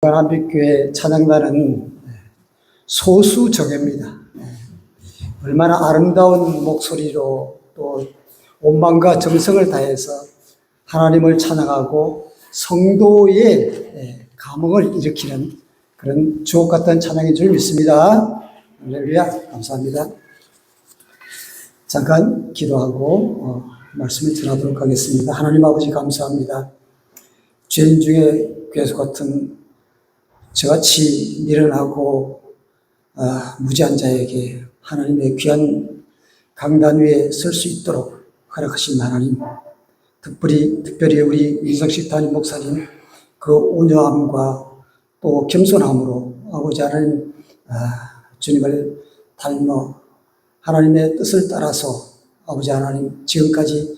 한빛교회 찬양단은 소수정예입니다. 얼마나 아름다운 목소리로 또 온망과 정성을 다해서 하나님을 찬양하고 성도의 감흥을 일으키는 그런 주옥 같은 찬양인 줄 믿습니다. 할렐루야, 감사합니다. 잠깐 기도하고 말씀을 전하도록 하겠습니다. 하나님 아버지 감사합니다. 죄인 중에 괴수 같은 저같이 미련하고 무지한 자에게 하나님의 귀한 강단 위에 설 수 있도록 허락하신 하나님, 특별히 우리 민성식 담임 목사님 그 온유함과 또 겸손함으로 아버지 하나님 주님을 닮아 하나님의 뜻을 따라서 아버지 하나님 지금까지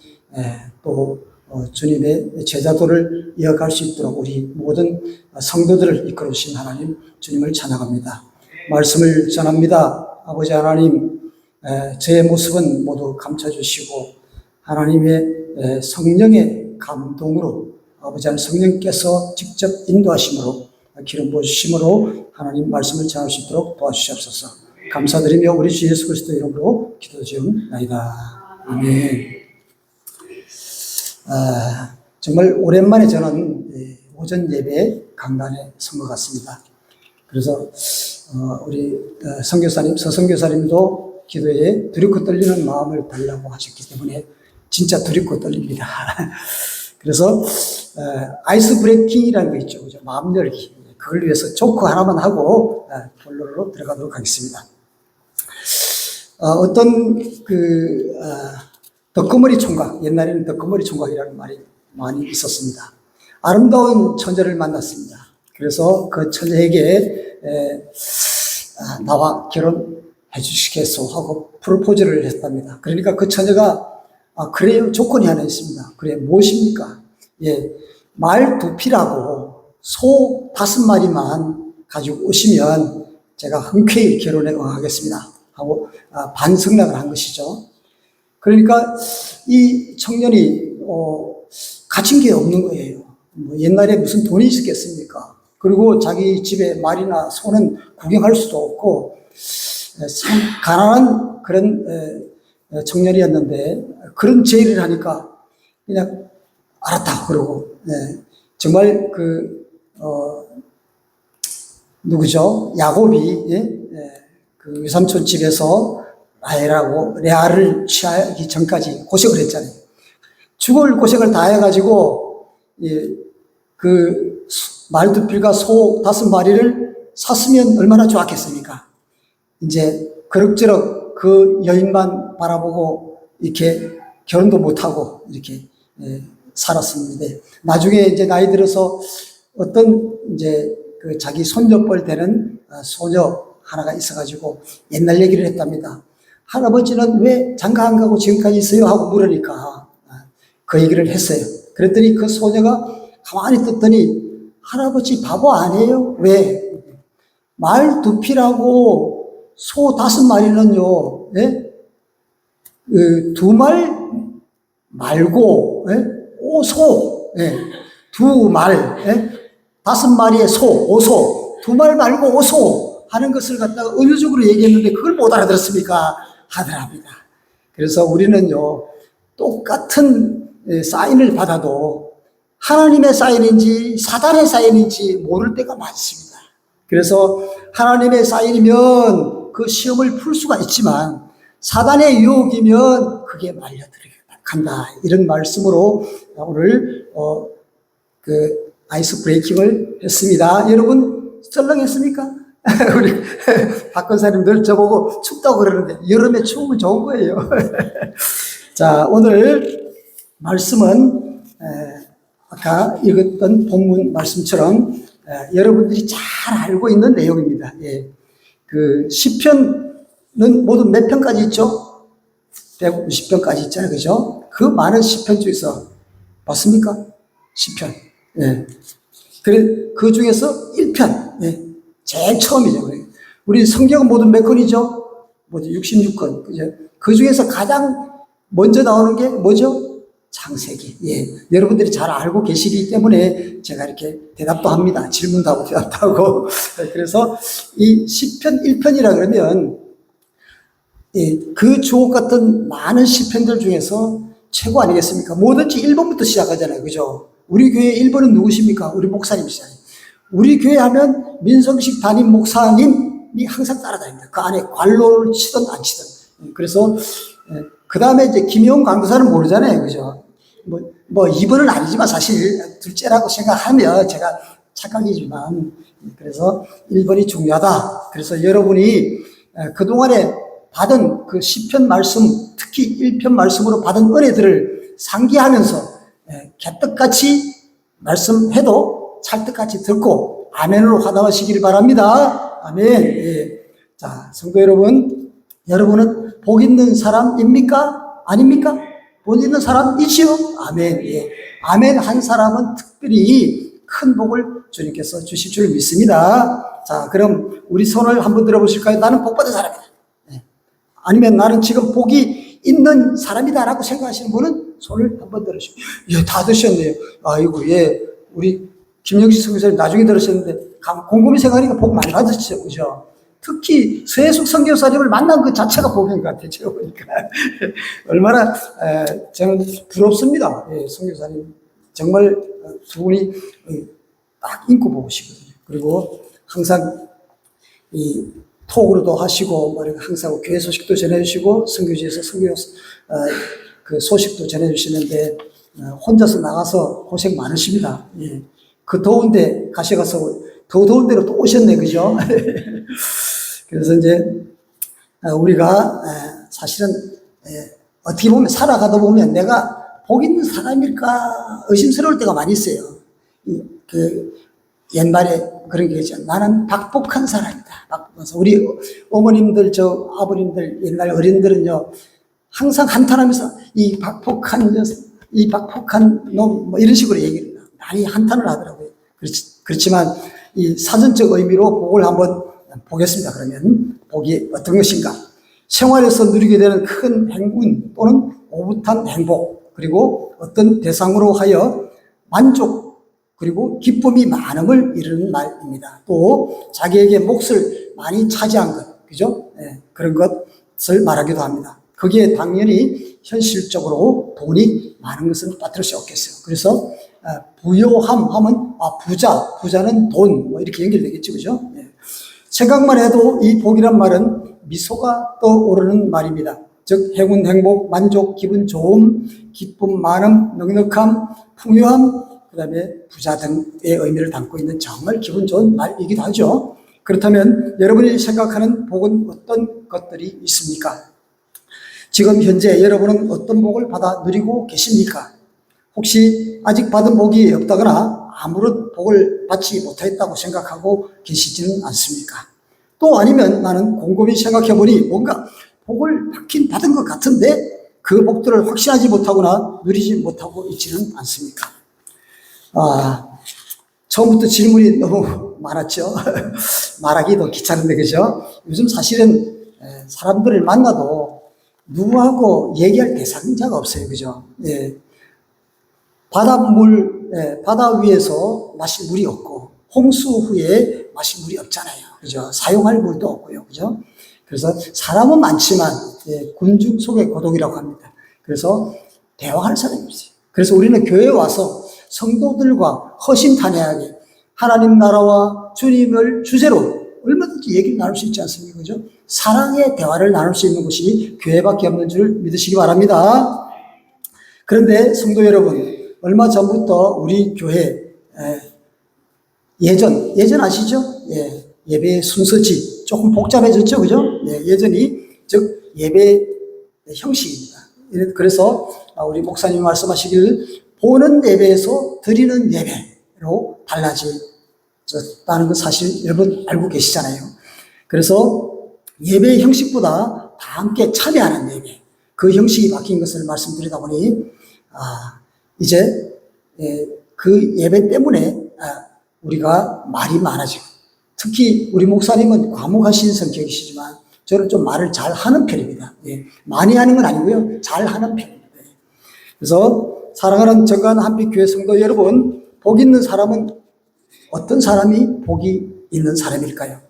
또 주님의 제자도를 이어갈 수 있도록 우리 모든 성도들을 이끌어주신 하나님 주님을 찬양합니다. 말씀을 전합니다. 아버지 하나님, 제 모습은 모두 감춰주시고 하나님의 성령의 감동으로 아버지 하나님 성령께서 직접 인도하심으로 기름 부어주심으로 하나님 말씀을 전할 수 있도록 도와주시옵소서. 감사드리며 우리 주 예수 그리스도 이름으로 기도드리옵나이다. 아멘. 정말 오랜만에 저는 오전 예배 강단에 선 것 같습니다. 그래서 우리 선교사님, 서선교사님도 기도에 두렵고 떨리는 마음을 달라고 하셨기 때문에 진짜 두렵고 떨립니다. 그래서 아이스 브레이킹이라는 거 있죠, 그죠? 마음 열기. 그걸 위해서 조크 하나만 하고 본론으로 들어가도록 하겠습니다. 어떤 덕거머리 총각, 옛날에는 덕거머리 총각이라는 말이 많이 있었습니다. 아름다운 처녀를 만났습니다. 그래서 그 처녀에게 나와 결혼해 주시겠소 하고 프로포즈를 했답니다. 그러니까 그 처녀가 그래요, 조건이 하나 있습니다. 그래, 무엇입니까? 말 2피라고 소 5마리만 가지고 오시면 제가 흔쾌히 결혼에 응하겠습니다 하고 반성락을 한 것이죠. 그러니까 이 청년이 가진 게 없는 거예요. 옛날에 무슨 돈이 있었겠습니까? 그리고 자기 집에 말이나 소는 구경할 수도 없고 참 가난한 그런 청년이었는데 그런 제의를 하니까 그냥 알았다 그러고 정말 누구죠? 야곱이 그 외삼촌 집에서 레아를 취하기 전까지 고생을 했잖아요. 죽을 고생을 다 해가지고 그 말 2필과 소 5마리를 샀으면 얼마나 좋았겠습니까? 이제 그럭저럭 그 여인만 바라보고 이렇게 결혼도 못하고 이렇게 살았었는데 나중에 이제 나이 들어서 어떤 이제 그 자기 손녀뻘 되는 소녀 하나가 있어가지고 옛날 얘기를 했답니다. 할아버지는 왜 장가 안 가고 지금까지 있어요? 하고 물으니까 그 얘기를 했어요. 그랬더니 그 소녀가 가만히 듣더니 할아버지 바보 아니에요? 왜? 말 2피라고 소 5마리는요, 2말 말고, 오소, 2말, 5마리의 소, 오소, 2말 말고 오소 하는 것을 갖다가 은유적으로 얘기했는데 그걸 못 알아들었습니까? 하더랍니다. 그래서 우리는요, 똑같은 사인을 받아도 하나님의 사인인지 사단의 사인인지 모를 때가 많습니다. 그래서 하나님의 사인이면 그 시험을 풀 수가 있지만 사단의 유혹이면 그게 말려들어간다. 이런 말씀으로 오늘 그 아이스 브레이킹을 했습니다. 여러분 썰렁했습니까? 우리 박 권사님들 저보고 춥다고 그러는데 여름에 추우면 좋은 거예요. 자, 오늘 말씀은 아까 읽었던 본문 말씀처럼 여러분들이 잘 알고 있는 내용입니다. 그 시편은 모두 몇 편까지 있죠? 150편까지 있잖아요, 그죠? 그 많은 시편 중에서 맞습니까? 시편. 그래 그 중에서 1편, 제일 처음이죠. 우리 성경은 모두 몇 권이죠? 모두 66권. 그죠? 그 중에서 가장 먼저 나오는 게 뭐죠? 창세기. 예. 여러분들이 잘 알고 계시기 때문에 제가 이렇게 대답도 합니다. 질문도 하고 대답도 하고. 그래서 이 시편 1편이라 그러면 예, 그 주옥 같은 많은 시편들 중에서 최고 아니겠습니까? 뭐든지 1번부터 시작하잖아요. 그죠? 우리 교회 1번은 누구십니까? 우리 목사님이시잖아요. 우리 교회 하면 민성식 담임 목사님이 항상 따라다닙니다. 그 안에 관로를 치든 안 치든. 그래서 그 다음에 이제 김용 강도사는 모르잖아요. 그죠? 뭐 2번은 아니지만 사실 둘째라고 생각하면 제가 착각이지만 그래서 1번이 중요하다. 그래서 여러분이 그동안에 받은 그 시편 말씀, 특히 1편 말씀으로 받은 은혜들을 상기하면서 개떡같이 말씀해도 찰떡같이 듣고 아멘으로 화답하시길 바랍니다. 아멘. 예. 자, 성도 여러분, 여러분은 복 있는 사람입니까? 아닙니까? 복 있는 사람이지요? 아멘. 예. 아멘 한 사람은 특별히 큰 복을 주님께서 주실 줄 믿습니다. 자, 그럼 우리 손을 한번 들어보실까요? 나는 복 받은 사람이다. 아니면 나는 지금 복이 있는 사람이다라고 생각하시는 분은 손을 한번 들으시고, 예, 다 드셨네요. 아이고, 예, 우리 김영식 선교사님 나중에 들으셨는데, 곰곰이 생각하니까 복 많이 받으셨죠, 그죠? 특히 서해숙 선교사님을 만난 그 자체가 복인 것 같아요, 제가 보니까. 얼마나, 저는 부럽습니다. 예, 선교사님. 정말 두 분이 딱 인고 보시거든요. 그리고 항상 톡으로도 하시고, 뭐, 항상 교회 소식도 전해주시고, 선교지에서 그 소식도 전해주시는데, 혼자서 나가서 고생 많으십니다. 예. 그 더운데 가셔가서 더 더운 데로 또 오셨네, 그죠? 그래서 이제, 우리가, 사실은, 어떻게 보면 살아가다 보면 내가 복 있는 사람일까 의심스러울 때가 많이 있어요. 옛말에 그런 게 있죠. 나는 박복한 사람이다. 우리 어머님들, 아버님들, 옛날 어린들은요, 항상 한탄하면서 이 박복한 놈, 뭐 이런 식으로 얘기를 많이 한탄을 하더라고요. 그렇지만 이 사전적 의미로 복을 한번 보겠습니다. 그러면 복이 어떤 것인가? 생활에서 누리게 되는 큰 행운 또는 오붓한 행복, 그리고 어떤 대상으로 하여 만족, 그리고 기쁨이 많음을 이루는 말입니다. 또 자기에게 몫을 많이 차지한 것, 그죠? 네, 그런 것을 말하기도 합니다. 거기에 당연히 현실적으로 돈이 많은 것은 빠뜨릴 수 없겠어요. 그래서 부요함 하면 부자는 돈, 뭐 이렇게 연결되겠죠, 그죠? 네. 생각만 해도 이 복이란 말은 미소가 떠오르는 말입니다. 즉 행운, 행복, 만족, 기분 좋음, 기쁨, 많음, 넉넉함, 풍요함, 그 다음에 부자 등의 의미를 담고 있는 정말 기분 좋은 말이기도 하죠. 그렇다면 여러분이 생각하는 복은 어떤 것들이 있습니까? 지금 현재 여러분은 어떤 복을 받아 누리고 계십니까? 혹시 아직 받은 복이 없다거나 아무런 복을 받지 못했다고 생각하고 계시지는 않습니까? 또 아니면 나는 곰곰이 생각해보니 뭔가 복을 받긴 받은 것 같은데 그 복들을 확신하지 못하거나 누리지 못하고 있지는 않습니까? 처음부터 질문이 너무 많았죠. 말하기도 귀찮은데, 그죠? 요즘 사실은 사람들을 만나도 누구하고 얘기할 대상자가 없어요, 그죠? 예. 바다 위에서 마실 물이 없고, 홍수 후에 마실 물이 없잖아요, 그죠? 사용할 물도 없고요, 그죠? 그래서 사람은 많지만, 군중 속의 고독이라고 합니다. 그래서 대화할 사람이 없어요. 그래서 우리는 교회에 와서 성도들과 허심탄회하게 하나님 나라와 주님을 주제로 얼마든지 얘기를 나눌 수 있지 않습니까? 그죠? 사랑의 대화를 나눌 수 있는 곳이 교회밖에 없는 줄 믿으시기 바랍니다. 그런데 성도 여러분, 얼마 전부터 우리 교회 예전 아시죠? 예배 순서지 조금 복잡해졌죠, 그죠? 예전이 즉 예배 형식입니다. 그래서 우리 목사님이 말씀하시기를 보는 예배에서 드리는 예배로 달라졌다는 건 사실 여러분 알고 계시잖아요. 그래서 예배 형식보다 다 함께 참여하는 예배, 그 형식이 바뀐 것을 말씀드리다 보니 이제 그 예배 때문에 우리가 말이 많아지고, 특히 우리 목사님은 과묵하신 성격이시지만 저는 좀 말을 잘 하는 편입니다. 많이 하는 건 아니고요, 잘 하는 편입니다. 그래서 사랑하는 정관 한빛교회 성도 여러분, 복 있는 사람은 어떤 사람이 복이 있는 사람일까요?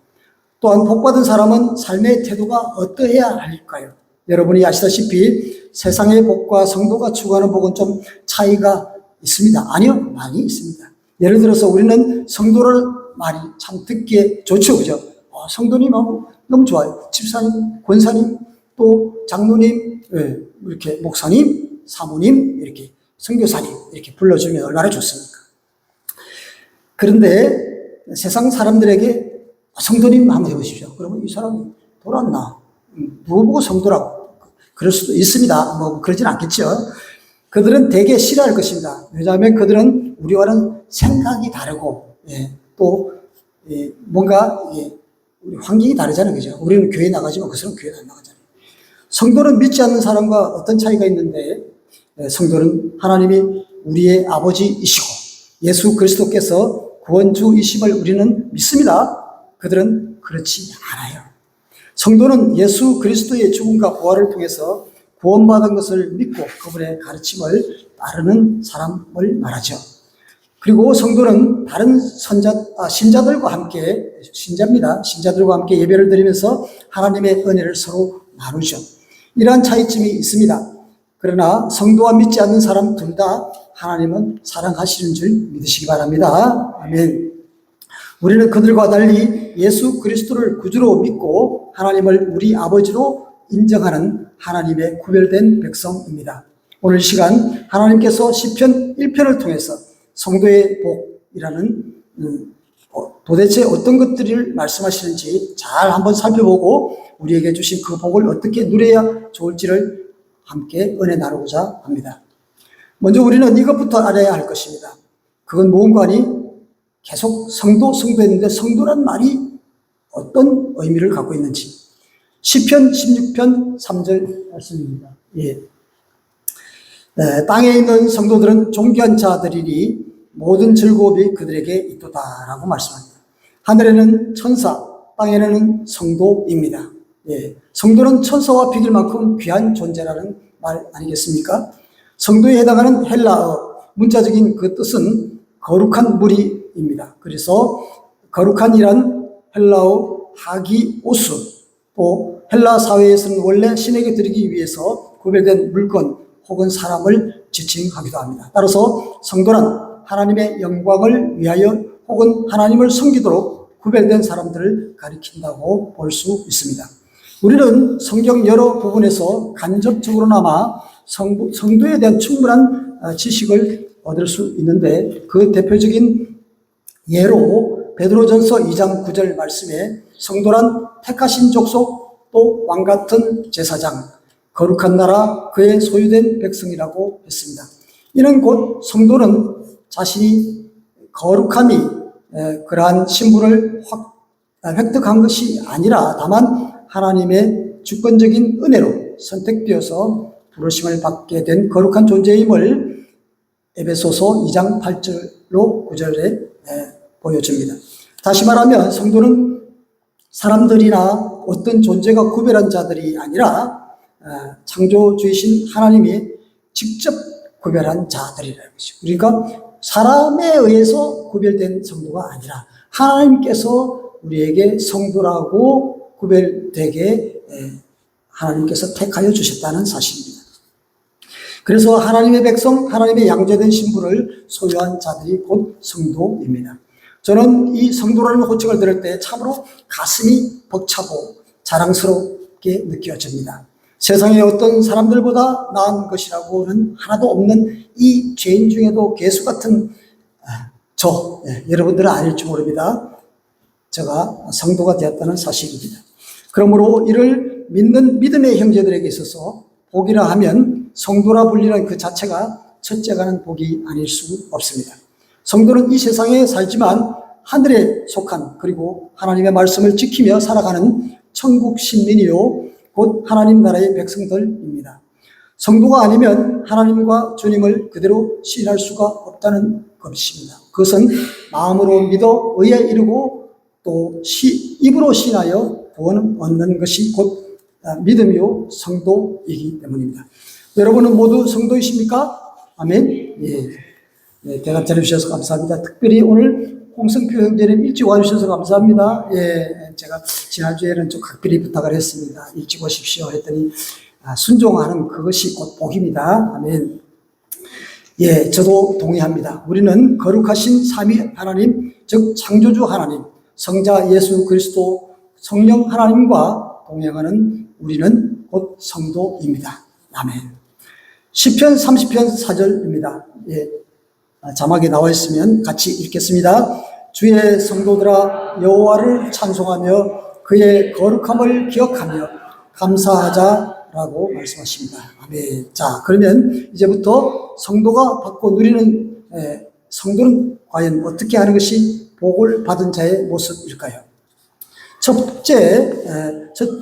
또한 복받은 사람은 삶의 태도가 어떠해야 할까요? 여러분이 아시다시피 세상의 복과 성도가 추구하는 복은 좀 차이가 있습니다. 아니요, 많이 있습니다. 예를 들어서 우리는 성도를 말이 참 듣기에 좋죠, 그죠? 성도님하고 너무 좋아요. 집사님, 권사님, 또 장로님, 이렇게 목사님, 사모님, 이렇게 선교사님 이렇게 불러주면 얼마나 좋습니까? 그런데 세상 사람들에게 성도님 한번 해보십시오. 그러면 이 사람이 돌았나? 누구 보고 성도라고? 그럴 수도 있습니다. 뭐 그러진 않겠죠. 그들은 되게 싫어할 것입니다. 왜냐하면 그들은 우리와는 생각이 다르고, 또 뭔가 우리 환경이 다르잖아요, 그죠? 우리는 교회 나가지만 그 사람은 교회 안 나가잖아요. 성도는 믿지 않는 사람과 어떤 차이가 있는데, 성도는 하나님이 우리의 아버지이시고 예수 그리스도께서 구원주이심을 우리는 믿습니다. 그들은 그렇지 않아요. 성도는 예수 그리스도의 죽음과 부활을 통해서 구원받은 것을 믿고 그분의 가르침을 따르는 사람을 말하죠. 그리고 성도는 다른 신자들과 함께, 신자들과 함께 예배를 드리면서 하나님의 은혜를 서로 나누죠. 이러한 차이점이 있습니다. 그러나 성도와 믿지 않는 사람 둘 다 하나님은 사랑하시는 줄 믿으시기 바랍니다. 아멘. 우리는 그들과 달리 예수 그리스도를 구주로 믿고 하나님을 우리 아버지로 인정하는 하나님의 구별된 백성입니다. 오늘 시간 하나님께서 시편 1편을 통해서 성도의 복이라는 도대체 어떤 것들을 말씀하시는지 잘 한번 살펴보고 우리에게 주신 그 복을 어떻게 누려야 좋을지를 함께 은혜 나누고자 합니다. 먼저 우리는 이것부터 알아야 할 것입니다. 그건 무언가 아니 계속 성도했는데 성도란 말이 어떤 의미를 갖고 있는지. 시편 16편 3절 말씀입니다. 땅에 있는 성도들은 존귀한 자들이니 모든 즐거움이 그들에게 있도다라고 말씀합니다. 하늘에는 천사, 땅에는 성도입니다. 성도는 천사와 비길 만큼 귀한 존재라는 말 아니겠습니까? 성도에 해당하는 헬라어 문자적인 그 뜻은 거룩한 무리입니다. 그래서 거룩한이란 헬라어 하기오스, 또 헬라 사회에서는 원래 신에게 드리기 위해서 구별된 물건 혹은 사람을 지칭하기도 합니다. 따라서 성도란 하나님의 영광을 위하여 혹은 하나님을 섬기도록 구별된 사람들을 가리킨다고 볼 수 있습니다. 우리는 성경 여러 부분에서 간접적으로나마 성도에 대한 충분한 지식을 얻을 수 있는데 그 대표적인 예로 베드로전서 2장 9절 말씀에 성도란 택하신 족속 또 왕같은 제사장 거룩한 나라 그의 소유된 백성이라고 했습니다. 이는 곧 성도는 자신이 거룩함이 그러한 신분을 획득한 것이 아니라 다만 하나님의 주권적인 은혜로 선택되어서 부르심을 받게 된 거룩한 존재임을 에베소서 2장 8절로 9절에 보여줍니다. 다시 말하면 성도는 사람들이나 어떤 존재가 구별한 자들이 아니라 창조주이신 하나님이 직접 구별한 자들이라는 것이죠. 그러니까 사람에 의해서 구별된 성도가 아니라 하나님께서 우리에게 성도라고 구별되게 하나님께서 택하여 주셨다는 사실입니다. 그래서 하나님의 백성, 하나님의 양자된 신분을 소유한 자들이 곧 성도입니다. 저는 이 성도라는 호칭을 들을 때 참으로 가슴이 벅차고 자랑스럽게 느껴집니다. 세상에 어떤 사람들보다 나은 것이라고는 하나도 없는 이 죄인 중에도 개수 같은 여러분들은 아닐지 모릅니다. 제가 성도가 되었다는 사실입니다. 그러므로 이를 믿는 믿음의 형제들에게 있어서 복이라 하면 성도라 불리는 그 자체가 첫째가는 복이 아닐 수 없습니다. 성도는 이 세상에 살지만 하늘에 속한 그리고 하나님의 말씀을 지키며 살아가는 천국 신민이요 곧 하나님 나라의 백성들입니다. 성도가 아니면 하나님과 주님을 그대로 시인할 수가 없다는 것입니다. 그것은 마음으로 믿어 의에 이르고 또 입으로 시인하여 구원을 얻는 것이 곧 믿음이요 성도이기 때문입니다. 여러분은 모두 성도이십니까? 아멘. 예. 네, 대답 잘해주셔서 감사합니다. 특별히 오늘 홍성규 형제님 일찍 와주셔서 감사합니다. 예, 제가 지난주에는 좀 각별히 부탁을 했습니다. 일찍 오십시오 했더니 순종하는 그것이 곧 복입니다. 아멘. 예, 저도 동의합니다. 우리는 거룩하신 삼위 하나님, 즉 창조주 하나님, 성자 예수 그리스도 성령 하나님과 동행하는 우리는 곧 성도입니다. 아멘. 시편 30편 4절입니다. 예, 자막에 나와 있으면 같이 읽겠습니다. 주의 성도들아 여호와를 찬송하며 그의 거룩함을 기억하며 감사하자라고 말씀하십니다. 아멘. 자, 그러면 이제부터 성도가 받고 누리는 성도는 과연 어떻게 하는 것이 복을 받은 자의 모습일까요? 첫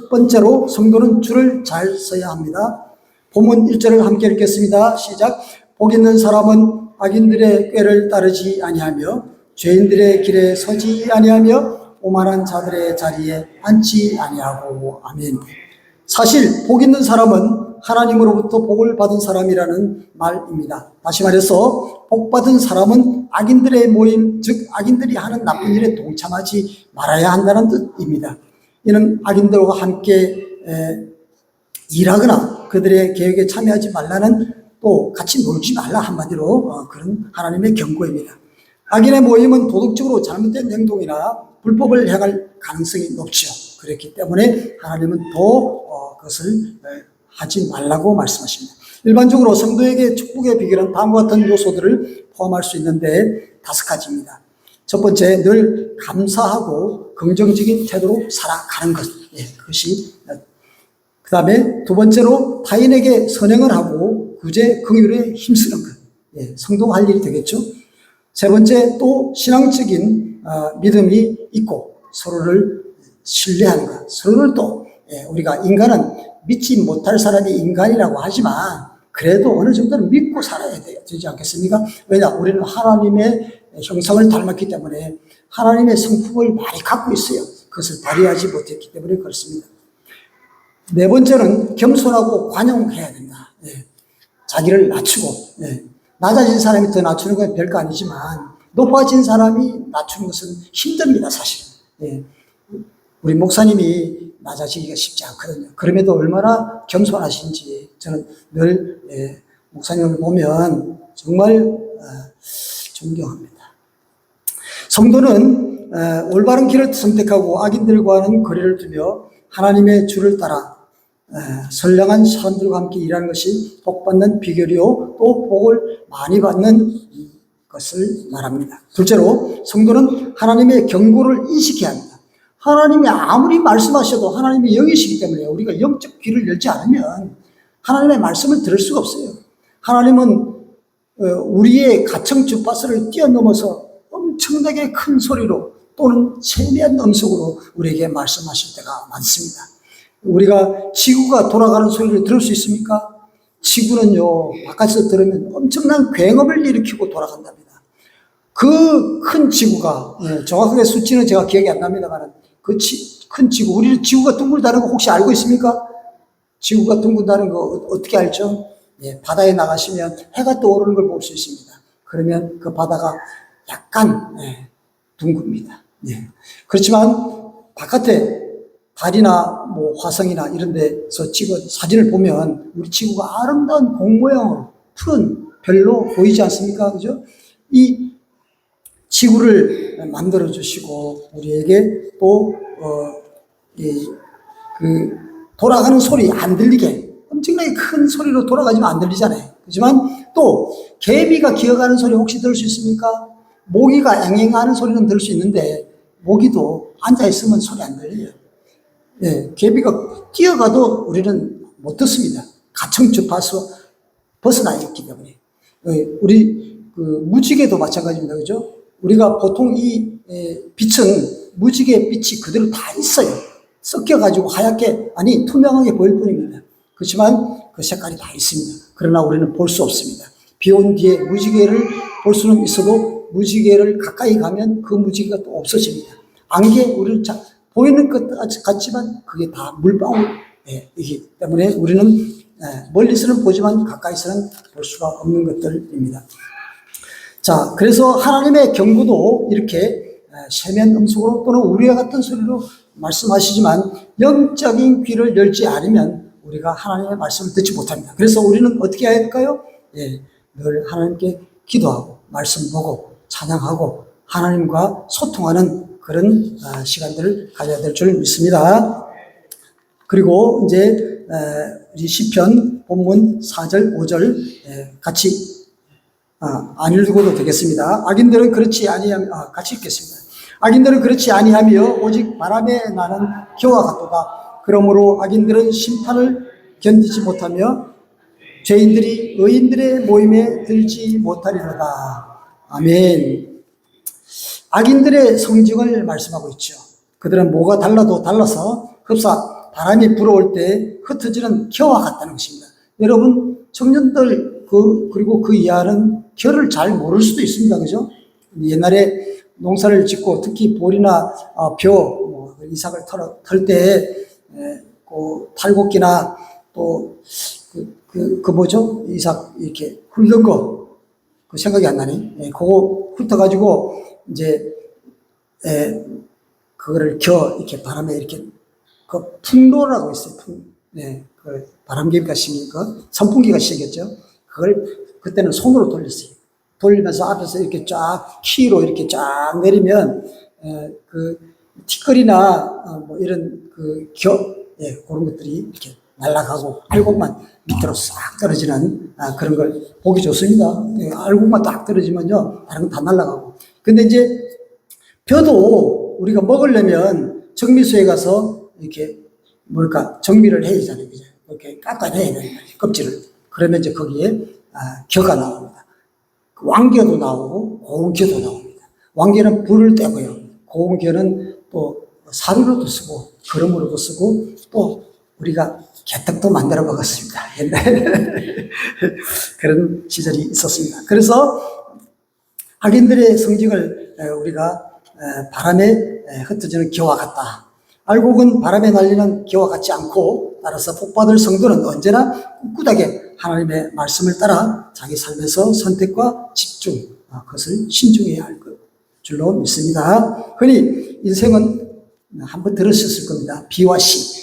번째로 성도는 줄을 잘 서야 합니다. 본문 1절을 함께 읽겠습니다. 시작. 복 있는 사람은 악인들의 꾀를 따르지 아니하며 죄인들의 길에 서지 아니하며 오만한 자들의 자리에 앉지 아니하고. 아멘. 사실 복 있는 사람은 하나님으로부터 복을 받은 사람이라는 말입니다. 다시 말해서 복 받은 사람은 악인들의 모임, 즉 악인들이 하는 나쁜 일에 동참하지 말아야 한다는 뜻입니다. 이는 악인들과 함께 일하거나 그들의 계획에 참여하지 말라는, 또 같이 놀지 말라, 한마디로 그런 하나님의 경고입니다. 악인의 모임은 도덕적으로 잘못된 행동이나 불법을 행할 가능성이 높죠. 그렇기 때문에 하나님은 더 그것을 하지 말라고 말씀하십니다. 일반적으로 성도에게 축복의 비결은 다음과 같은 요소들을 포함할 수 있는데 5가지입니다. 첫 번째, 늘 감사하고 긍정적인 태도로 살아가는 것. 예, 그것이. 그 다음에 두 번째로 타인에게 선행을 하고 구제 긍휼에 힘쓰는 것. 예, 성도가 할 일이 되겠죠. 세 번째, 또 신앙적인 믿음이 있고 서로를 신뢰하는 것. 서로를 또 우리가 인간은 믿지 못할 사람이 인간이라고 하지만 그래도 어느 정도는 믿고 살아야 되지 않겠습니까? 왜냐? 우리는 하나님의 형상을 닮았기 때문에 하나님의 성품을 많이 갖고 있어요. 그것을 발휘하지 못했기 때문에 그렇습니다. 네 번째는 겸손하고 관용해야 된다. 자기를 낮추고, 낮아진 사람이 더 낮추는 건 별거 아니지만 높아진 사람이 낮추는 것은 힘듭니다, 사실. 우리 목사님이 낮아지기가 쉽지 않거든요. 그럼에도 얼마나 겸손하신지 저는 늘 목사님을 보면 정말 존경합니다. 성도는 올바른 길을 선택하고 악인들과는 거리를 두며 하나님의 줄을 따라 선량한 사람들과 함께 일하는 것이 복받는 비결이요, 또 복을 많이 받는 것을 말합니다. 둘째로 성도는 하나님의 경고를 인식해야 합니다. 하나님이 아무리 말씀하셔도 하나님이 영이시기 때문에 우리가 영적 귀를 열지 않으면 하나님의 말씀을 들을 수가 없어요. 하나님은 우리의 가청 주파수를 뛰어넘어서 엄청나게 큰 소리로 또는 세미한 음성으로 우리에게 말씀하실 때가 많습니다. 우리가 지구가 돌아가는 소리를 들을 수 있습니까? 지구는요, 바깥에서 들으면 엄청난 굉음을 일으키고 돌아간답니다. 그 큰 지구가, 정확하게 수치는 제가 기억이 안 납니다만, 그 큰 지구, 우리는 지구가 둥글다는 거 혹시 알고 있습니까? 지구가 둥글다는 거 어떻게 알죠? 바다에 나가시면 해가 떠오르는 걸 볼 수 있습니다. 그러면 그 바다가 약간 둥급니다. 그렇지만 바깥에 달이나 뭐 화성이나 이런 데서 찍은 사진을 보면 우리 지구가 아름다운 공 모양으로 푸른 별로 보이지 않습니까? 그죠? 이 지구를 만들어 주시고 우리에게 또 돌아가는 소리 안 들리게, 엄청나게 큰 소리로 돌아가지면 안 들리잖아요. 그렇지만 또 개미가 기어가는 소리 혹시 들을 수 있습니까? 모기가 앵앵하는 소리는 들을 수 있는데 모기도 앉아 있으면 소리 안 들려요. 개미가 뛰어가도 우리는 못 듣습니다. 가청 주파수 벗어나 있기 때문에. 우리 무지개도 마찬가지입니다. 그죠? 우리가 보통 이 빛은 무지개 빛이 그대로 다 있어요. 섞여가지고 하얗게, 아니 투명하게 보일 뿐입니다. 그렇지만 그 색깔이 다 있습니다. 그러나 우리는 볼 수 없습니다. 비 온 뒤에 무지개를 볼 수는 있어도 무지개를 가까이 가면 그 무지개가 또 없어집니다. 안개, 우리는 보이는 것 같지만 그게 다 물방울이기 때문에 우리는 멀리서는 보지만 가까이서는 볼 수가 없는 것들입니다. 자, 그래서 하나님의 경고도 이렇게 세면 음속으로 또는 우리와 같은 소리로 말씀하시지만 영적인 귀를 열지 않으면 우리가 하나님의 말씀을 듣지 못합니다. 그래서 우리는 어떻게 해야 할까요? 늘 하나님께 기도하고 말씀 보고 찬양하고 하나님과 소통하는 그런 시간들을 가져야 될 줄 믿습니다. 그리고 이제 우리 시편 본문 4절, 5절 같이 안 읽어도 되겠습니다. 악인들은 그렇지 아니하며 같이 읽겠습니다. 악인들은 그렇지 아니하며 오직 바람에 나는 겨와 같도다. 그러므로 악인들은 심판을 견디지 못하며 죄인들이 의인들의 모임에 들지 못하리로다. 아멘. 악인들의 성징을 말씀하고 있죠. 그들은 뭐가 달라도 달라서 흡사 바람이 불어올 때 흩어지는 겨와 같다는 것입니다. 여러분 청년들 그리고 그 이하는 겨를 잘 모를 수도 있습니다. 그죠? 옛날에 농사를 짓고 특히 볼이나 벼, 이삭을 털 때 탈곡기나 또 뭐죠? 이삭 이렇게 훑는 거, 그 생각이 안 나네. 그거 훑어가지고 이제 그거를 이렇게 바람에 이렇게 그 풍로라고 있어요. 그 바람개비가 심은 거, 선풍기가 시겠죠. 그걸 그때는 손으로 돌렸어요. 돌리면서 앞에서 이렇게 쫙 키로 이렇게 쫙 내리면 그 티끌이나 뭐 이런 그런 것들이 이렇게 날아가고 알곡만 밑으로 싹 떨어지는 그런 걸 보기 좋습니다. 알곡만 딱 떨어지면요 다른 건 다 날아가고. 근데 이제 벼도 우리가 먹으려면 정미소에 가서 이렇게 정미를 해야 되잖아요. 그죠? 이렇게 깎아내야 되는 거예요. 껍질을. 그러면 이제 거기에 겨가 나옵니다. 왕겨도 나오고 고운겨도 나옵니다. 왕겨는 불을 떼고요. 고운겨는 또 사료로도 쓰고 거름으로도 쓰고 또 우리가 개떡도 만들어 먹었습니다. 옛날에 그런 시절이 있었습니다. 그래서 악인들의 성징을 우리가 바람에 흩어지는 겨와 같다. 알곡은 바람에 날리는 겨와 같지 않고 따라서 복받을 성도는 언제나 꿋꿋하게 하나님의 말씀을 따라 자기 삶에서 선택과 집중, 그것을 신중해야 할 줄로 믿습니다. 흔히 인생은 한번 들으셨을 겁니다. B와 C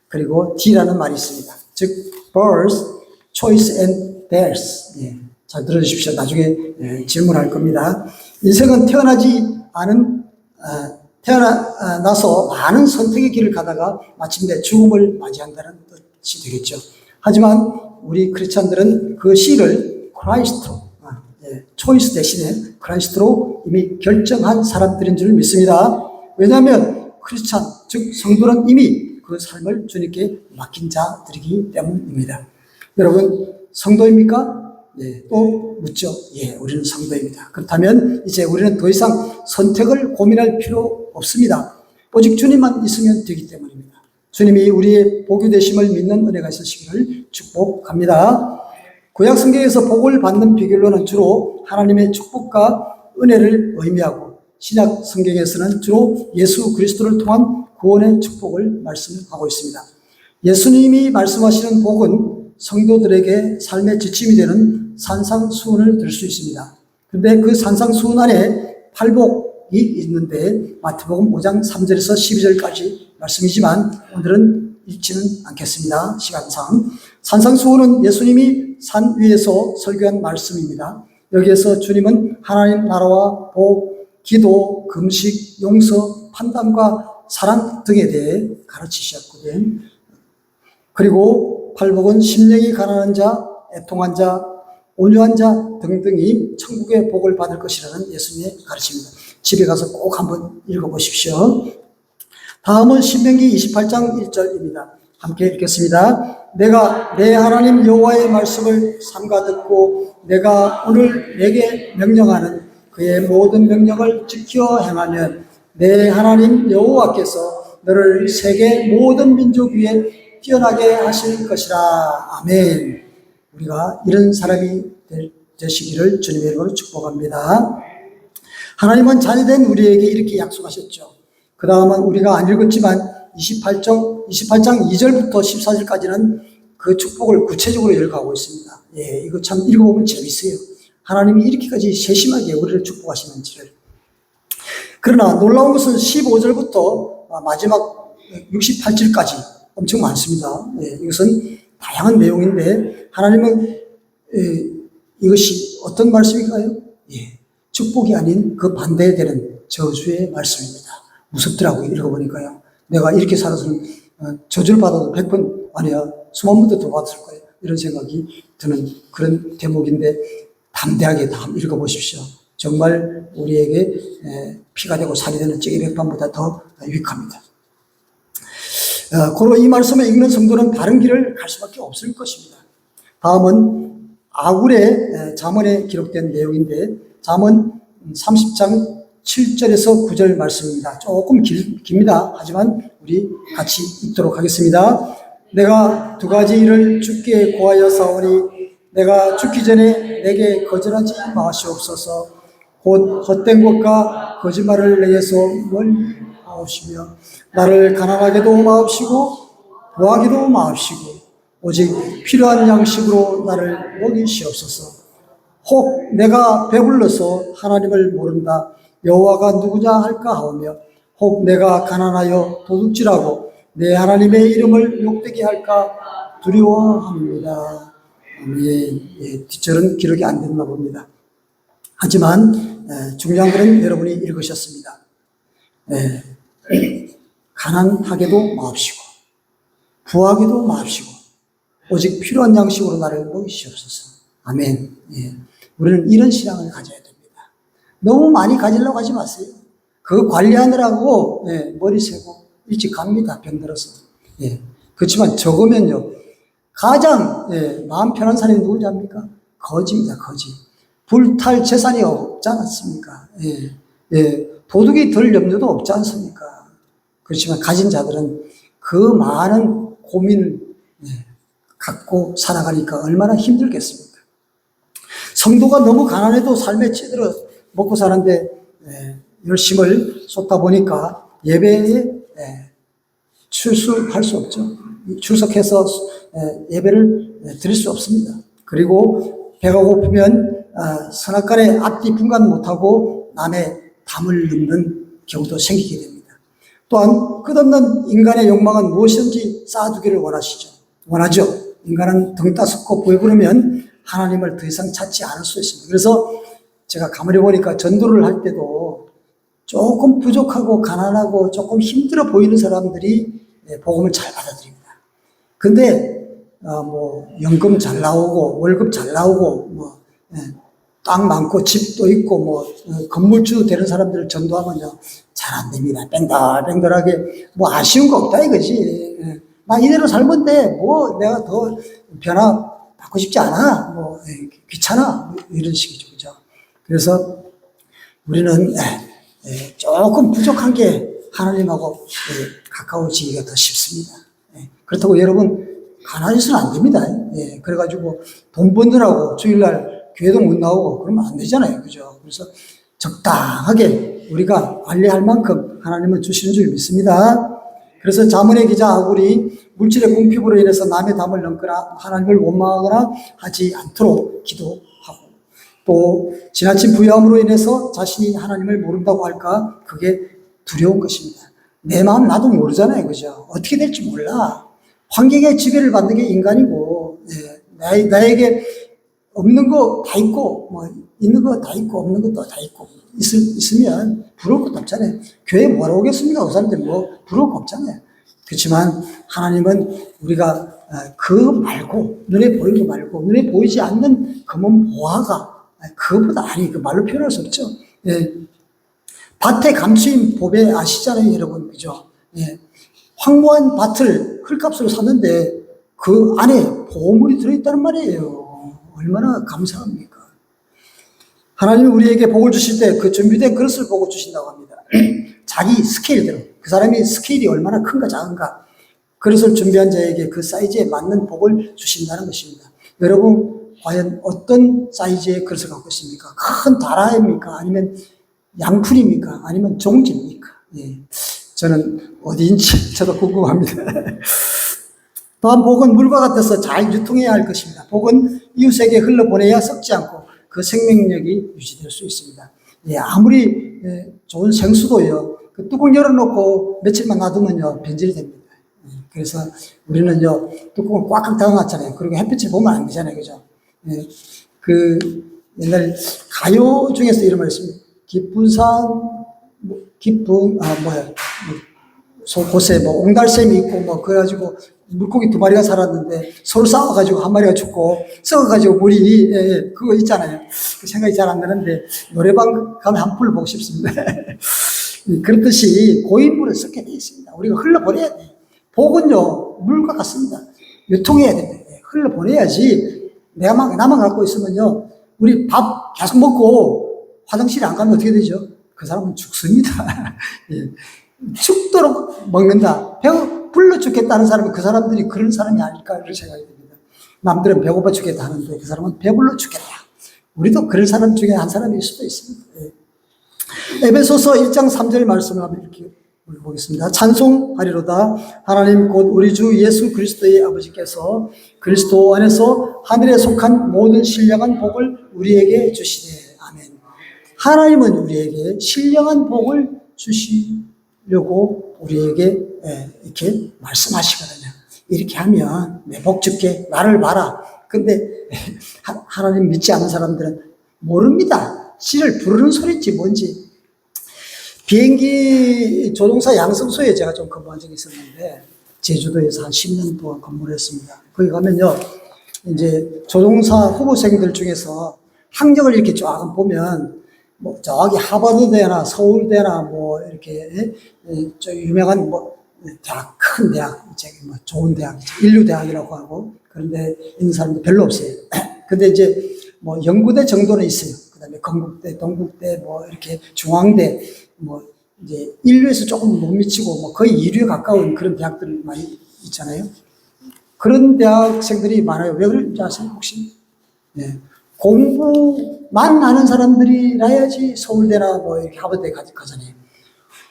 그리고 D라는 말이 있습니다. 즉 birth, choice and theirs. 잘 들어주십시오. 나중에 질문할 겁니다. 인생은 태어나서 많은 선택의 길을 가다가 마침내 죽음을 맞이한다는 뜻이 되겠죠. 하지만 우리 크리스찬들은 그 C를 크라이스트로, 초이스 대신에 크라이스트로 이미 결정한 사람들인 줄 믿습니다. 왜냐하면 크리스찬, 즉 성도는 이미 그 삶을 주님께 맡긴 자들이기 때문입니다. 여러분 성도입니까? 또 묻죠. 우리는 성도입니다. 그렇다면 이제 우리는 더 이상 선택을 고민할 필요 없습니다. 오직 주님만 있으면 되기 때문입니다. 주님이 우리의 복이 되심을 믿는 은혜가 있으시기를 축복합니다. 구약 성경에서 복을 받는 비결로는 주로 하나님의 축복과 은혜를 의미하고 신약 성경에서는 주로 예수 그리스도를 통한 구원의 축복을 말씀하고 있습니다. 예수님이 말씀하시는 복은 성도들에게 삶의 지침이 되는 산상수훈을 들 수 있습니다. 그런데 그 산상수훈 안에 팔복이 있는데 마태복음 5장 3절에서 12절까지 말씀이지만 오늘은 읽지는 않겠습니다. 시간상. 산상수훈은 예수님이 산 위에서 설교한 말씀입니다. 여기에서 주님은 하나님 나라와 복, 기도, 금식, 용서, 판단과 사랑 등에 대해 가르치셨거든요. 그리고 팔복은 심령이 가난한 자, 애통한 자, 온유한 자 등등이 천국의 복을 받을 것이라는 예수님의 가르침입니다. 집에 가서 꼭 한번 읽어보십시오. 다음은 신명기 28장 1절입니다. 함께 읽겠습니다. 내가 내 하나님 여호와의 말씀을 삼가 듣고 내가 오늘 내게 명령하는 그의 모든 명령을 지켜 행하면 내 하나님 여호와께서 너를 세계 모든 민족 위에 뛰어나게 하실 것이라. 아멘. 우리가 이런 사람이 되시기를 주님의 이름으로 축복합니다. 하나님은 자녀된 우리에게 이렇게 약속하셨죠. 그 다음은 우리가 안 읽었지만 28장 2절부터 14절까지는 그 축복을 구체적으로 열거하고 있습니다. 예, 이거 참 읽어보면 재밌어요. 하나님이 이렇게까지 세심하게 우리를 축복하시는지를. 그러나 놀라운 것은 15절부터 마지막 68절까지 엄청 많습니다. 예, 이것은 다양한 내용인데 하나님은 이것이 어떤 말씀일까요? 예, 축복이 아닌 그 반대에 되는 저주의 말씀입니다. 무섭더라고요. 읽어보니까요. 내가 이렇게 살아서는 저주를 받아도 100번 아니야 10,000번도 더 받을 거예요. 이런 생각이 드는 그런 대목인데 담대하게 다 읽어보십시오. 정말 우리에게 피가 되고 살이 되는 찌개 백반보다 더 유익합니다. 고로 이 말씀을 읽는 성도는 바른 길을 갈 수밖에 없을 것입니다. 다음은 아굴의 잠언에 기록된 내용인데 잠언 30장 7절에서 9절 말씀입니다. 조금 깁니다. 하지만 우리 같이 읽도록 하겠습니다. 내가 두 가지 일을 주께 고하여 사오니 내가 죽기 전에 내게 거절하지 마시옵소서. 곧 헛된 것과 거짓말을 내게서 멀리 하옵시며 나를 가난하게도 마옵시고 부하게도 마옵시고 오직 필요한 양식으로 나를 먹이시옵소서. 혹 내가 배불러서 하나님을 모른다 여호와가 누구냐 할까 하오며 혹 내가 가난하여 도둑질하고 내 하나님의 이름을 욕되게 할까 두려워합니다. 예, 뒷절은 기록이 안 됐나 봅니다. 하지만 중요한 것은 여러분이 읽으셨습니다. 가난하게도 마옵시고 부하게도 마옵시고 오직 필요한 양식으로 나를 먹이시옵소서. 아멘. 예. 우리는 이런 신앙을 가져야 됩니다. 너무 많이 가지려고 하지 마세요. 그거 관리하느라고 머리 세고 일찍 갑니다. 병들어서. 예. 그렇지만 적으면요. 가장 마음 편한 사람이 누구지 압니까? 거지입니다. 거지. 불탈 재산이 없지 않습니까? 도둑이 들 염려도 없지 않습니까? 그렇지만 가진 자들은 그 많은 고민을 갖고 살아가니까 얼마나 힘들겠습니까? 성도가 너무 가난해도 삶에 찌들어 먹고 사는데 열심을 쏟다 보니까 예배에 출석할 수 없죠. 출석해서 예배를 드릴 수 없습니다. 그리고 배가 고프면 선악간에 앞뒤 분간 못하고 남의 담을 넘는 경우도 생기게 됩니다. 또한 끝없는 인간의 욕망은 무엇이든지 쌓아두기를 원하죠. 인간은 등 따숩고 배부르면 하나님을 더 이상 찾지 않을 수 있습니다. 그래서 제가 가만히 보니까 전도를 할 때도 조금 부족하고 가난하고 조금 힘들어 보이는 사람들이 복음을 잘 받아들입니다. 근데 연금 잘 나오고 월급 잘 나오고 땅 많고 집도 있고 건물주 되는 사람들을 전도하면요 잘 안 됩니다. 뺑달뺑달하게 아쉬운 거 없다 이거지. 나 이대로 살면 돼. 내가 더 변화 받고 싶지 않아. 귀찮아. 이런 식이죠. 그죠? 그래서 우리는 조금 부족한 게 하나님하고 가까워지기가 더 쉽습니다. 그렇다고 여러분 가난해서는 안 됩니다. 그래가지고 돈 버느라고 주일날 교회도 못 나오고 그러면 안 되잖아요. 그죠? 그래서 적당하게 우리가 관리할 만큼 하나님은 주시는 줄 믿습니다. 그래서 잠언의 기자 아굴이 물질의 궁핍으로 인해서 남의 담을 넘거나 하나님을 원망하거나 하지 않도록 기도하고 또 지나친 부유함으로 인해서 자신이 하나님을 모른다고 할까 그게 두려운 것입니다. 내 마음 나도 모르잖아요. 그죠? 어떻게 될지 몰라. 환경에 지배를 받는 게 인간이고 나에게 없는 거 다 있고 있는 거 다 있고 없는 것도 다 있고 있으면 부러울 것도 없잖아요. 교회에 뭐하러 오겠습니까? 그 사람들 부러울 거 없잖아요. 그렇지만 하나님은 우리가 그 말고 눈에 보이는 거 말고 눈에 보이지 않는 검은 보화가 그것보다 그 말로 표현할 수 없죠. 밭에 감추인 보배 아시잖아요, 여러분. 그죠? 황무한 밭을 흙값으로 샀는데 그 안에 보물이 들어있다는 말이에요. 얼마나 감사합니까? 하나님이 우리에게 복을 주실 때 그 준비된 그릇을 보고 주신다고 합니다. 자기 스케일대로 그 사람이 스케일이 얼마나 큰가 작은가 그릇을 준비한 자에게 그 사이즈에 맞는 복을 주신다는 것입니다. 여러분 과연 어떤 사이즈의 그릇을 갖고 있습니까? 큰 다라입니까? 아니면 양푼입니까? 아니면 종지입니까? 저는 어디인지 저도 궁금합니다. 또한 복은 물과 같아서 잘 유통해야 할 것입니다. 복은 이웃에게 흘러보내야 썩지 않고 그 생명력이 유지될 수 있습니다. 예, 아무리 좋은 생수도요, 그 뚜껑 열어놓고 며칠만 놔두면요, 변질이 됩니다. 그래서 우리는요, 뚜껑을 꽉꽉 닫아놨잖아요. 그리고 햇빛을 보면 안 되잖아요. 그죠? 예, 그 옛날 가요 중에서 이런 말이 있습니다. 깊은 산, 곳에 옹달샘이 있고 그래가지고 물고기 두 마리가 살았는데 서로 싸워가지고 한 마리가 죽고 썩어가지고 물이 그거 있잖아요. 그 생각이 잘 안 나는데 노래방 가면 한번 불러보고 싶습니다. 그렇듯이 고인물은 썩게 되어 있습니다. 우리가 흘러보내야 돼요. 복은요 물과 같습니다. 유통해야 됩니다. 흘러보내야지 나만 갖고 있으면요 우리 밥 계속 먹고 화장실에 안 가면 어떻게 되죠? 그 사람은 죽습니다. 예. 죽도록 먹는다. 불러 죽겠다는 사람은 그 사람들이 그런 사람이 아닐까 그런 생각이 듭니다. 남들은 배고파 죽겠다 하는데 그 사람은 배불러 죽겠다. 우리도 그런 사람 중에 한 사람일 수도 있습니다. 예. 에베소서 1장 3절 말씀을 한번 이렇게 보겠습니다. 찬송하리로다. 하나님 곧 우리 주 예수 그리스도의 아버지께서 그리스도 안에서 하늘에 속한 모든 신령한 복을 우리에게 주시되. 아멘. 하나님은 우리에게 신령한 복을 주시려고 우리에게 이렇게 말씀하시거든요. 이렇게 하면 내 복 줄게, 나를 봐라. 근데 하나님 믿지 않는 사람들은 모릅니다. 씨를 부르는 소리인지 뭔지. 비행기 조종사 양성소에 제가 좀 근무한 적이 있었는데 제주도에서 한 10년 동안 근무를 했습니다. 거기 가면요 이제 조종사 후보생들 중에서 학력을 이렇게 쫙 보면 저기 하버드대나 서울대나 이렇게 저 유명한 대학, 큰 대학, 좋은 대학, 인류대학이라고 하고 그런데 있는 사람도 별로 없어요. 근데 이제 연구대 정도는 있어요. 그 다음에 건국대, 동국대, 이렇게 중앙대, 이제 인류에서 조금 못 미치고 거의 이류에 가까운 그런 대학들 많이 있잖아요. 그런 대학생들이 많아요. 왜 그런지 아세요, 혹시? 네. 공부만 하는 사람들이라야지 서울대나 이렇게 하버드에 가잖아요.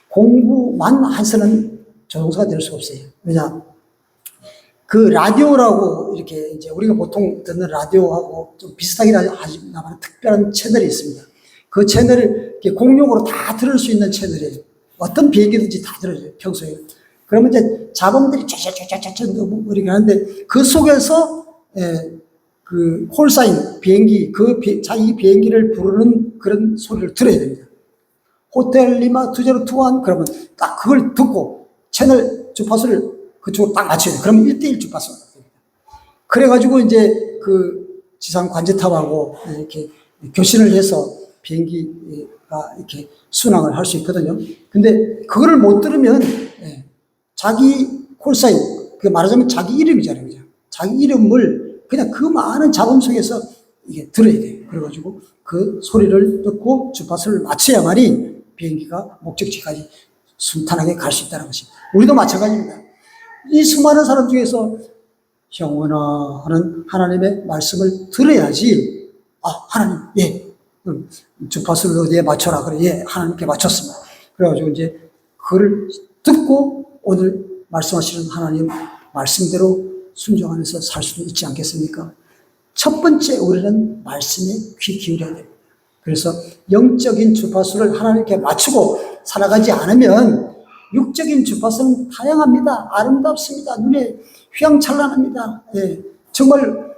공부만 해서는 조종사가 될 수 없어요. 왜냐? 그 라디오라고 이렇게 이제 우리가 보통 듣는 라디오하고 좀 비슷하긴 하지만 특별한 채널이 있습니다. 그 채널을 이렇게 공용으로 다 들을 수 있는 채널이에요. 어떤 비행기든지 다 들어줘요, 평소에. 그러면 이제 자범들이 쫙쫙쫙쫙쫙 이렇게 하는데 그 속에서 그 콜사인 비행기, 자기 비행기를 부르는 그런 소리를 들어야 됩니다. 호텔 리마 2021 그러면 딱 그걸 듣고 채널 주파수를 그쪽으로 딱 맞춰야 돼요. 그러면 1대1 주파수가 됩니다. 그래가지고 이제 그 지상 관제탑하고 이렇게 교신을 해서 비행기가 이렇게 순항을 할 수 있거든요. 근데 그거를 못 들으면 자기 콜사인, 그 말하자면 자기 이름이잖아요. 그죠? 자기 이름을 그냥 그 많은 잡음 속에서 이게 들어야 돼요. 그래가지고 그 소리를 듣고 주파수를 맞춰야만이 비행기가 목적지까지 순탄하게 갈 수 있다는 것입니다. 우리도 마찬가지입니다. 이 수많은 사람 중에서 영원하 하는 하나님의 말씀을 들어야지, 하나님, 주파수를 어디에 맞춰라. 그래, 하나님께 맞췄습니다. 그래가지고 이제 그걸 듣고 오늘 말씀하시는 하나님 말씀대로 순종하면서 살 수도 있지 않겠습니까? 첫 번째 우리는 말씀에 귀 기울여야 됩니다. 그래서 영적인 주파수를 하나님께 맞추고 살아가지 않으면 육적인 주파수는 다양합니다. 아름답습니다. 눈에 휘황찬란합니다. 정말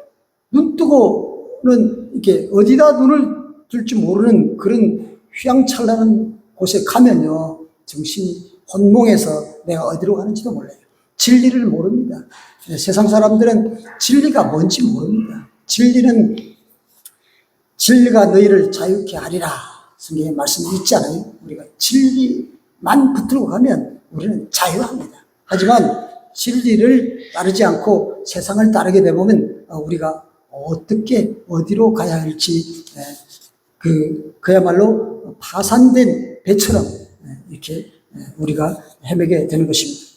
눈 뜨고는 이렇게 어디다 눈을 둘지 모르는 그런 휘황찬란한 곳에 가면요, 정신이 혼몽해서 내가 어디로 가는지도 몰라요. 진리를 모릅니다. 세상 사람들은 진리가 뭔지 모릅니다. 진리가 너희를 자유케 하리라. 성경에 말씀이 있잖아요. 우리가 진리만 붙들고 가면 우리는 자유합니다. 하지만 진리를 따르지 않고 세상을 따르게 되면 우리가 어떻게 어디로 가야 할지 그야말로 파산된 배처럼 이렇게 우리가 헤매게 되는 것입니다.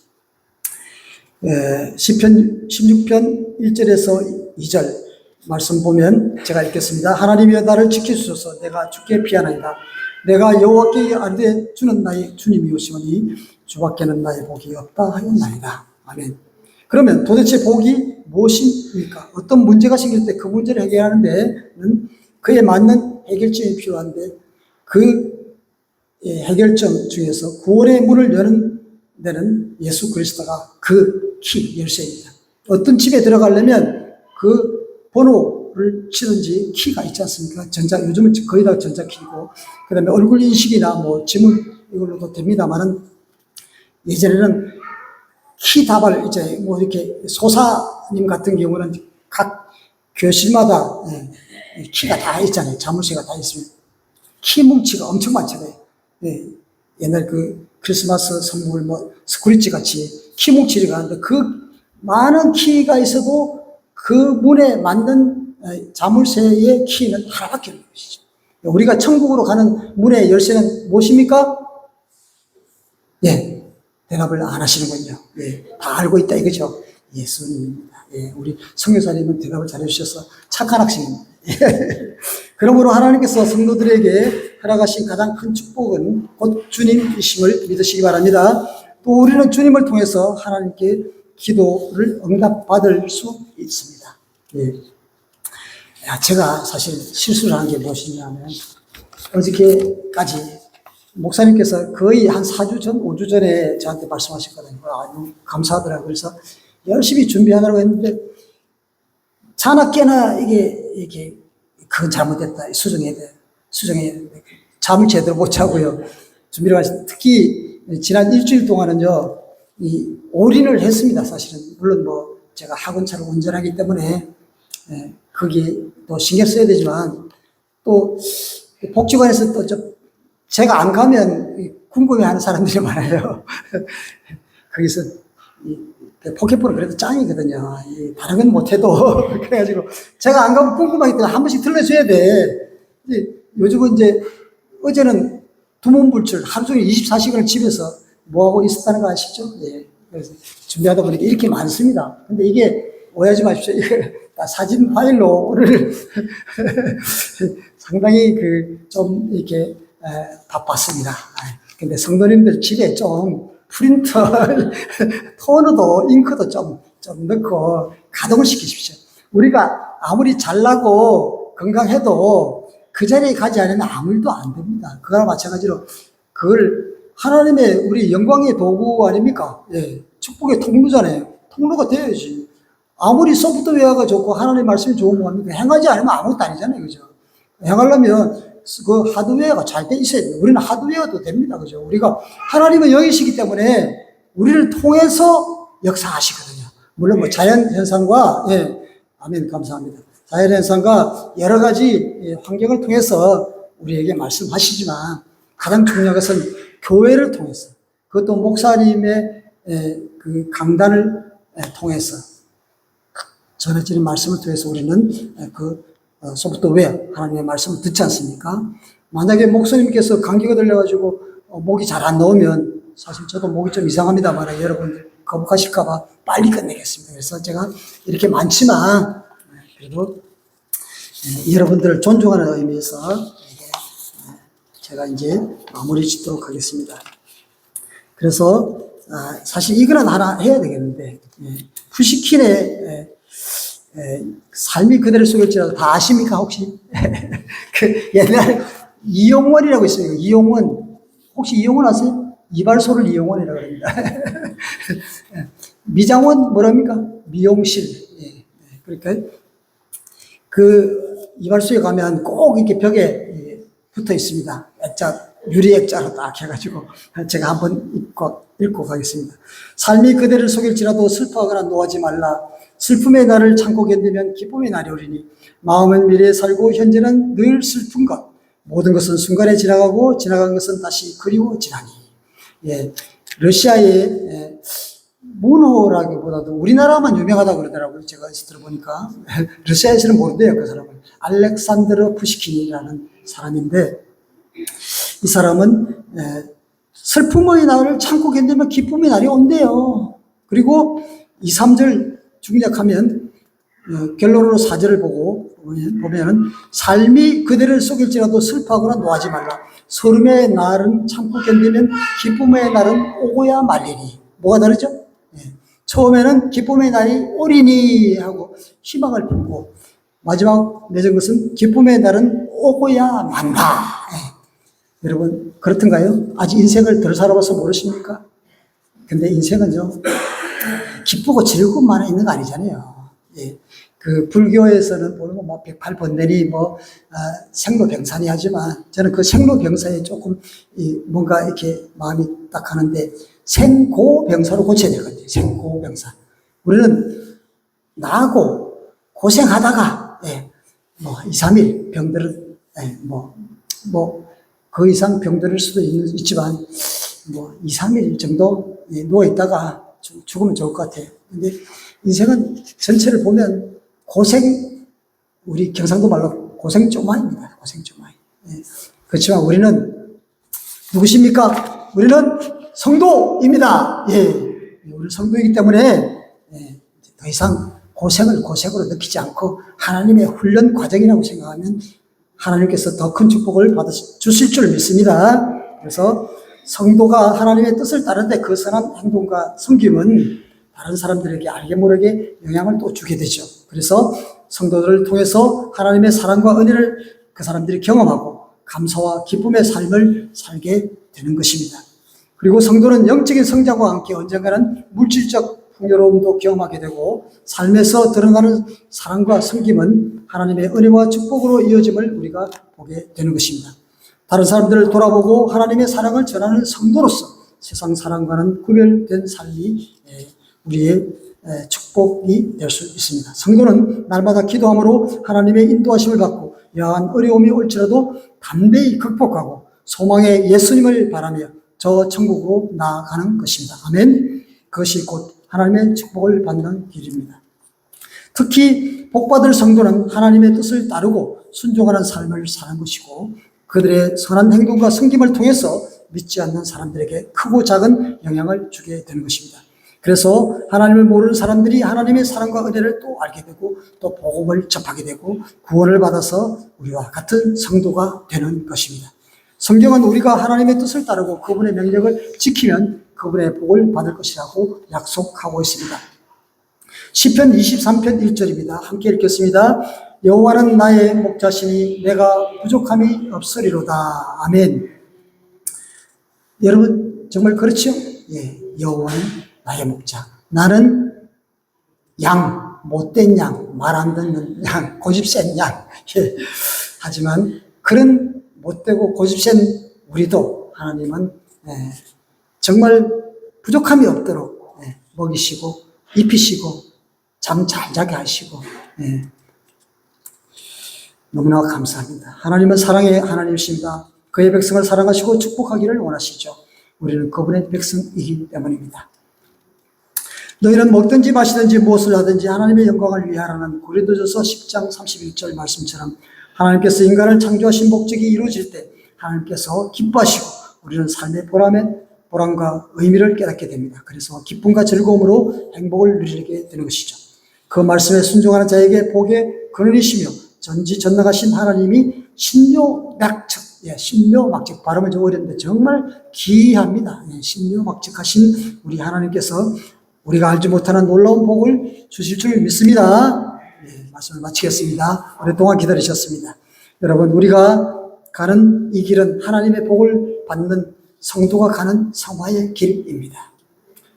시편 16편 1절에서 2절 말씀 보면 제가 읽겠습니다. 하나님이여 나를 지키소서. 내가 주께 피하나이다. 내가 여호와께 아뢰되 주는 나의 주님이오시오니 주밖에는 나의 복이 없다 하였나이다. 아멘. 그러면 도대체 복이 무엇입니까? 어떤 문제가 생길 때 그 문제를 해결하는 데는 그에 맞는 해결점이 필요한데 그 해결점 중에서 구원의 문을 여는 데는 예수 그리스도가 그 키, 열쇠입니다. 어떤 집에 들어가려면 그 번호를 치든지 키가 있지 않습니까? 요즘은 거의 다 전자키고, 그 다음에 얼굴 인식이나 뭐 지문 이걸로도 됩니다만은 예전에는 키 다발 이제 뭐 이렇게 소사님 같은 경우는 각 교실마다 키가 다 있잖아요. 자물쇠가 다 있으면 키 뭉치가 엄청 많잖아요. 옛날 그 크리스마스 선물 뭐 스크리치 같이 키 뭉치를 가는데 그 많은 키가 있어도 그 문에 맞는 자물쇠의 키는 하나밖에 없는 것이죠. 우리가 천국으로 가는 문의 열쇠는 무엇입니까? 예, 대답을 안 하시는군요. 예, 다 알고 있다 이거죠. 예수님입니다. 예, 우리 선교사님은 대답을 잘해주셔서 착한 학생입니다. 그러므로 하나님께서 성도들에게 허락하신 가장 큰 축복은 곧 주님이심을 믿으시기 바랍니다. 또 우리는 주님을 통해서 하나님께 기도를 응답받을 수 있습니다. 예. 제가 사실 실수를 한 게 무엇이냐면 어저께까지 목사님께서 거의 한 4주 전, 5주 전에 저한테 말씀하셨거든요. 아주 감사하더라고요. 그래서 열심히 준비하느라고 했는데 자나 깨나 이게 그건 잘못됐다. 수정해야 돼. 잠을 제대로 못 자고요. 준비를 하시 특히 지난 일주일 동안은요, 이 올인을 했습니다. 사실은. 물론 뭐 제가 학원차를 운전하기 때문에 거기에 또 신경 써야 되지만 또 복지관에서 또 제가 안 가면 궁금해하는 사람들이 많아요. 거기서 포켓볼은 그래도 짱이거든요. 다른 건 못해도. 그래가지고 제가 안 가면 궁금하기 때문에 한 번씩 들려줘야 돼. 요즘은 이제 어제는 두문불출 하루 종일 24시간을 집에서 뭐하고 있었다는 거 아시죠? 예. 그래서 준비하다 보니까 이렇게 많습니다. 근데 이게 오해하지 마십시오. 사진 파일로를 상당히 좀 이렇게 바빴습니다. 근데 성도님들 집에 좀 프린터, 토너도 잉크도 좀 넣고 가동을 시키십시오. 우리가 아무리 잘나고 건강해도 그 자리에 가지 않으면 아무 일도 안 됩니다. 그거나 마찬가지로 그걸 하나님의 우리 영광의 도구 아닙니까? 예, 축복의 통로잖아요. 통로가 되어야지. 아무리 소프트웨어가 좋고 하나님의 말씀이 좋은 뭐합니까? 행하지 않으면 아무것도 아니잖아요. 그죠? 행하려면 그 하드웨어가 잘 돼 있어야 돼요. 우리는 하드웨어도 됩니다. 그죠? 우리가 하나님은 영이시기 때문에 우리를 통해서 역사하시거든요. 물론 뭐 자연현상과, 예, 아멘, 감사합니다. 자연현상과 여러 가지 환경을 통해서 우리에게 말씀하시지만 가장 중요한 것은 교회를 통해서, 그것도 목사님의 그 강단을 통해서 전해지는 말씀을 통해서 우리는 소프트웨어, 하나님의 말씀을 듣지 않습니까? 만약에 목사님께서 감기가 들려가지고 목이 잘 안 나오면 사실 저도 목이 좀 이상합니다만 여러분들 거북하실까봐 빨리 끝내겠습니다. 그래서 제가 이렇게 많지만 그래도 여러분들을 존중하는 의미에서 제가 이제 마무리 짓도록 하겠습니다. 그래서 사실 이거는 하나 해야 되겠는데 푸시킨의 삶이 그대로 속일지라도 다 아십니까 혹시? 그 옛날 이용원이라고 있어요. 이용원 혹시 이용원 아세요? 이발소를 이용원이라고 합니다. 미장원 뭐랍니까? 미용실. 그러니까 그 이발소에 가면 꼭 이렇게 벽에 붙어 있습니다. 유리 액자로 딱 해가지고 제가 한번 읽고 가겠습니다. 삶이 그대를 속일지라도 슬퍼하거나 노하지 말라. 슬픔의 날을 참고 견디면 기쁨의 날이 오리니 마음은 미래에 살고 현재는 늘 슬픈 것. 모든 것은 순간에 지나가고 지나간 것은 다시 그리워지나니. 예, 러시아의 문호라기보다도 우리나라만 유명하다고 그러더라고요. 제가 들어보니까 러시아에서는 모른대요. 그 사람은 알렉산드르 푸시킨이라는 사람인데 이 사람은 슬픔의 날을 참고 견디면 기쁨의 날이 온대요. 그리고 2, 3절 중략하면 결론으로 4절을 보면은 삶이 그대를 속일지라도 슬퍼하거나 노하지 말라. 소름의 날은 참고 견디면 기쁨의 날은 오고야 말리니. 뭐가 다르죠? 처음에는 기쁨의 날이 오리니 하고 희망을 품고, 마지막 맺은 것은 기쁨의 날은 오고야 만다. 여러분 그렇던가요? 아직 인생을 덜 살아봐서 모르십니까? 근데 인생은요, 기쁘고 즐거움만 있는 거 아니잖아요. 예. 그 불교에서는 보면 뭐 108번뇌니 생로병사니 하지만, 저는 그 생로병사에 조금 뭔가 이렇게 마음이 딱 하는데, 생고병사로 고쳐야 되거든요. 생고병사. 우리는 나고 고생하다가, 뭐 2, 3일 병들은, 그 이상 병들을 수도 있지만, 뭐 2, 3일 정도 누워있다가 죽으면 좋을 것 같아요. 근데 인생은 전체를 보면 우리 경상도 말로 고생조마입니다. 고생조마. 그렇지만 우리는 누구십니까? 우리는 성도입니다. 우리 성도이기 때문에 더 이상 고생을 고생으로 느끼지 않고 하나님의 훈련 과정이라고 생각하면 하나님께서 더 큰 축복을 받아 주실 줄 믿습니다. 그래서 성도가 하나님의 뜻을 따르는데 그 선한 행동과 섬김은 다른 사람들에게 알게 모르게 영향을 또 주게 되죠. 그래서 성도들을 통해서 하나님의 사랑과 은혜를 그 사람들이 경험하고 감사와 기쁨의 삶을 살게 되는 것입니다. 그리고 성도는 영적인 성장과 함께 언젠가는 물질적 풍요로움도 경험하게 되고, 삶에서 드러나는 사랑과 섬김은 하나님의 은혜와 축복으로 이어짐을 우리가 보게 되는 것입니다. 다른 사람들을 돌아보고 하나님의 사랑을 전하는 성도로서 세상 사랑과는 구별된 삶이 우리의 축복이 될 수 있습니다. 성도는 날마다 기도함으로 하나님의 인도하심을 받고 여한 어려움이 올지라도 담대히 극복하고 소망의 예수님을 바라며 저 천국으로 나아가는 것입니다. 아멘. 그것이 곧 하나님의 축복을 받는 길입니다. 특히 복받을 성도는 하나님의 뜻을 따르고 순종하는 삶을 사는 것이고, 그들의 선한 행동과 섬김을 통해서 믿지 않는 사람들에게 크고 작은 영향을 주게 되는 것입니다. 그래서 하나님을 모르는 사람들이 하나님의 사랑과 은혜를 또 알게 되고 또 복음을 접하게 되고 구원을 받아서 우리와 같은 성도가 되는 것입니다. 성경은 우리가 하나님의 뜻을 따르고 그분의 명령을 지키면 그분의 복을 받을 것이라고 약속하고 있습니다. 시편 23편 1절입니다. 함께 읽겠습니다. 여호와는 나의 목자시니 내가 부족함이 없으리로다. 아멘. 여러분 정말 그렇죠? 여호와는 나의 목자. 나는 양, 못된 양, 말 안 듣는 양, 고집센 양. 하지만 그런 못되고 고집센 우리도 하나님은 정말 부족함이 없도록 먹이시고 입히시고 잠 잘 자게 하시고, 너무나 감사합니다. 하나님은 사랑의 하나님이십니다. 그의 백성을 사랑하시고 축복하기를 원하시죠. 우리는 그분의 백성이기 때문입니다. 너희는 먹든지 마시든지 무엇을 하든지 하나님의 영광을 위하라는 고린도전서 10장 31절 말씀처럼 하나님께서 인간을 창조하신 목적이 이루어질 때 하나님께서 기뻐하시고 우리는 삶의 보람과 의미를 깨닫게 됩니다. 그래서 기쁨과 즐거움으로 행복을 누리게 되는 것이죠. 그 말씀에 순종하는 자에게 복의 근원이시며 전지전능하신 하나님이 신묘막측, 신묘막측 발음은 좀 어려운데 정말 귀합니다. 신묘막측하신 우리 하나님께서 우리가 알지 못하는 놀라운 복을 주실 줄 믿습니다. 말씀을 마치겠습니다. 오랫동안 기다리셨습니다. 여러분, 우리가 가는 이 길은 하나님의 복을 받는 성도가 가는 성화의 길입니다.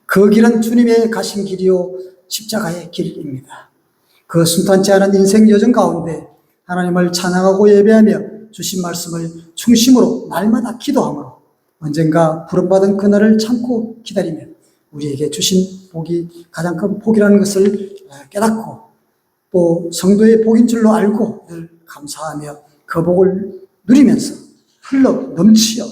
그 길은 주님의 가신 길이요 십자가의 길입니다. 그 순탄치 않은 인생 여정 가운데 하나님을 찬양하고 예배하며 주신 말씀을 중심으로 날마다 기도함으로 언젠가 부름받은 그날을 참고 기다리며 우리에게 주신 복이 가장 큰 복이라는 것을 깨닫고 또 성도의 복인 줄로 알고 늘 감사하며 그 복을 누리면서 흘러 넘치어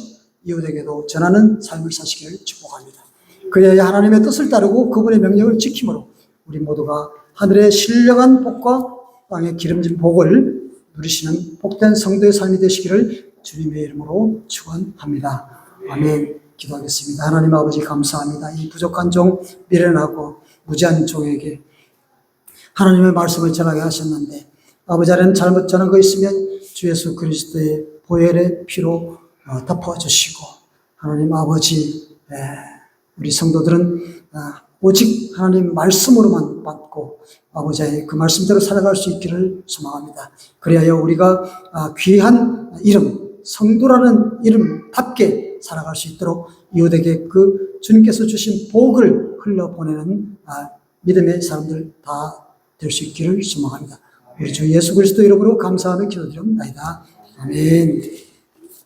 이웃에게도 전하는 삶을 사시기를 축복합니다. 그래야 하나님의 뜻을 따르고 그분의 명령을 지킴으로 우리 모두가 하늘의 신령한 복과 땅의 기름진 복을 누리시는 복된 성도의 삶이 되시기를 주님의 이름으로 축원합니다. 아멘. 기도하겠습니다. 하나님 아버지 감사합니다. 이 부족한 종 미련하고 무지한 종에게 하나님의 말씀을 전하게 하셨는데 아버지 하나님 잘못 전한 거 있으면 주 예수 그리스도의 보혈의 피로 덮어주시고 하나님 아버지 우리 성도들은 오직 하나님 말씀으로만 받고 아버지의 그 말씀대로 살아갈 수 있기를 소망합니다. 그래야 우리가 귀한 이름, 성도라는 이름답게 살아갈 수 있도록 이웃에게 그 주님께서 주신 복을 흘려보내는 믿음의 사람들 다 될 수 있기를 소망합니다. 우리 주 예수 그리스도 이름으로 감사하며 기도드립니다. 아멘.